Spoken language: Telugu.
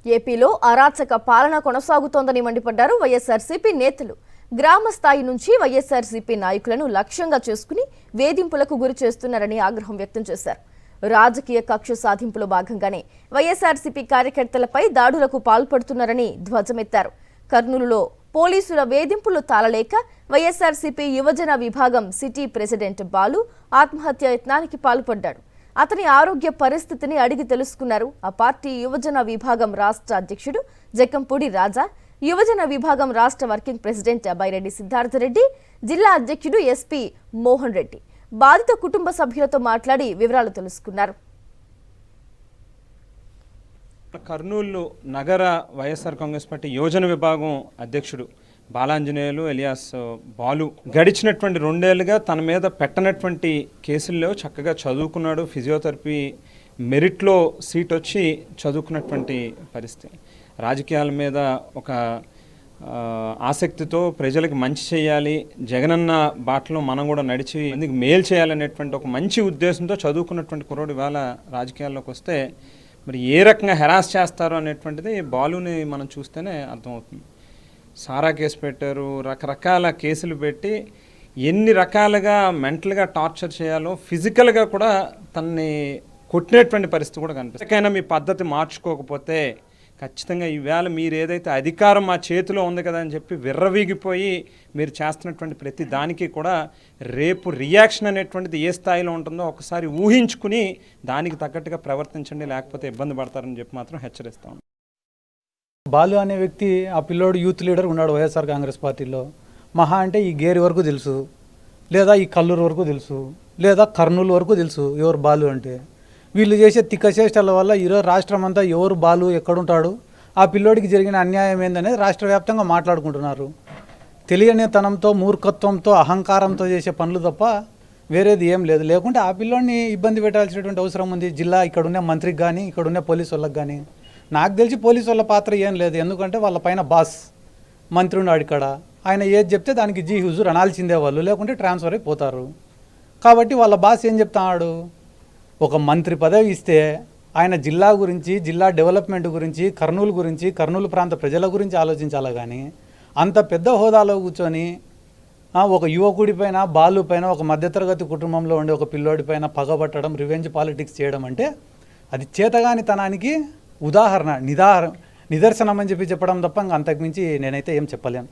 ఏపీలో అరాచక పాలన కొనసాగుతోందని మండిపడ్డారు వైఎస్ఆర్సీపీ నేతలు. గ్రామ స్థాయి నుంచి వైఎస్ఆర్సీపీ నాయకులను లక్ష్యంగా చేసుకుని వేధింపులకు గురి చేస్తున్నారని ఆగ్రహం వ్యక్తం చేశారు. రాజకీయ కక్ష సాధింపులో భాగంగానే వైఎస్ఆర్సీపీ కార్యకర్తలపై దాడులకు పాల్పడుతున్నారని ధ్వజమెత్తారు. కర్నూలులో పోలీసుల వేధింపులు తాళలేక వైఎస్ఆర్సీపీ యువజన విభాగం సిటీ ప్రెసిడెంట్ బాలు ఆత్మహత్య యత్నానికి పాల్పడ్డాడు. అతని ఆరోగ్య పరిస్థితిని అడిగి తెలుసుకున్నారు ఆ పార్టీ యువజన విభాగం రాష్ట్ర అధ్యక్షుడు జక్కంపూడి రాజా, యువజన విభాగం రాష్ట్ర వర్కింగ్ ప్రెసిడెంట్ బైరెడ్డి సిద్ధార్థరెడ్డి, జిల్లా అధ్యక్షుడు ఎస్పీ మోహన్ రెడ్డి బాధిత కుటుంబ సభ్యులతో మాట్లాడి వివరాలు తెలుసుకున్నారు. కర్నూలు నగర వైఎస్ఆర్ కాంగ్రెస్ పార్టీ యువజన విభాగం అధ్యక్షుడు బాలాంజనేయులు ఎలియాస్ బాలు గడిచినటువంటి 2 ఏళ్లుగా తన మీద పెట్టనటువంటి కేసుల్లో చక్కగా చదువుకున్నాడు. ఫిజియోథెరపీ మెరిట్లో సీట్ వచ్చి చదువుకున్నటువంటి పరిస్థితి. రాజకీయాల మీద ఒక ఆసక్తితో ప్రజలకు మంచి చేయాలి, జగనన్న బాటలో మనం కూడా నడిచి ఎందుకు మేలు చేయాలనేటువంటి ఒక మంచి ఉద్దేశంతో చదువుకున్నటువంటి కుర్రోడు ఇవాళ రాజకీయాల్లోకి వస్తే మరి ఏ రకంగా హెరాస్ చేస్తారు అనేటువంటిది బాలుని మనం చూస్తేనే అర్థమవుతుంది. సారా కేసు పెట్టారు, రకరకాల కేసులు పెట్టి ఎన్ని రకాలుగా మెంటల్గా టార్చర్ చేయాలో ఫిజికల్గా కూడా తనని కొట్టినటువంటి పరిస్థితి కూడా కనిపిస్తుంది. ఎక్కడైనా మీ పద్ధతి మార్చుకోకపోతే ఖచ్చితంగా ఈవేళ మీరు ఏదైతే అధికారం మా చేతిలో ఉంది కదా అని చెప్పి విర్రవీగిపోయి మీరు చేస్తున్నటువంటి ప్రతి దానికి కూడా రేపు రియాక్షన్ అనేటువంటిది ఏ స్థాయిలో ఉంటుందో ఒకసారి ఊహించుకుని దానికి తగ్గట్టుగా ప్రవర్తించండి, లేకపోతే ఇబ్బంది పడతారని చెప్పి మాత్రం హెచ్చరిస్తాం. బాలు అనే వ్యక్తి ఆ పిల్లోడు యూత్ లీడర్ ఉన్నాడు వైఎస్ఆర్ కాంగ్రెస్ పార్టీలో. మహా అంటే ఈ గేరి వరకు తెలుసు, లేదా ఈ కల్లూరు వరకు తెలుసు, లేదా కర్నూలు వరకు తెలుసు ఎవరు బాలు అంటే. వీళ్ళు చేసే తిక్కచేష్టల వల్ల ఈరోజు రాష్ట్రం అంతా ఎవరు బాలు ఎక్కడుంటాడు, ఆ పిల్లోడికి జరిగిన అన్యాయం ఏందనేది రాష్ట్ర వ్యాప్తంగా మాట్లాడుకుంటున్నారు. తెలియనితనంతో, మూర్ఖత్వంతో, అహంకారంతో చేసే పనులు తప్ప వేరేది ఏం లేదు. లేకుంటే ఆ పిల్లోడిని ఇబ్బంది పెట్టాల్సినటువంటి అవసరం ఉంది జిల్లా ఇక్కడున్న మంత్రికి కానీ ఇక్కడున్న పోలీసు వాళ్ళకి కానీ. నాకు తెలిసి పోలీసు వాళ్ళ పాత్ర ఏం లేదు, ఎందుకంటే వాళ్ళ పైన బాస్ మంత్రి ఉన్నాడు ఇక్కడ. ఆయన ఏది చెప్తే దానికి జీ హుజూర్ అనాల్సిందే వాళ్ళు, లేకుంటే ట్రాన్స్ఫర్ అయిపోతారు. కాబట్టి వాళ్ళ బాస్ ఏం చెప్తున్నాడు, ఒక మంత్రి పదవి ఇస్తే ఆయన జిల్లా గురించి, జిల్లా డెవలప్మెంట్ గురించి, కర్నూలు గురించి, కర్నూలు ప్రాంత ప్రజల గురించి ఆలోచించాలి. కానీ అంత పెద్ద హోదాలో కూర్చొని ఒక యువకుడి పైన, బాలు పైన, ఒక మధ్యతరగతి కుటుంబంలో ఉండే ఒక పిల్లోడి పైన పగబట్టడం, రివెంజ్ పాలిటిక్స్ చేయడం అంటే అది చేతగానితనానికి నిదర్శనం అని చెప్పి చెప్పడం తప్ప అంతకుమించి నేనైతే ఏం చెప్పలేను.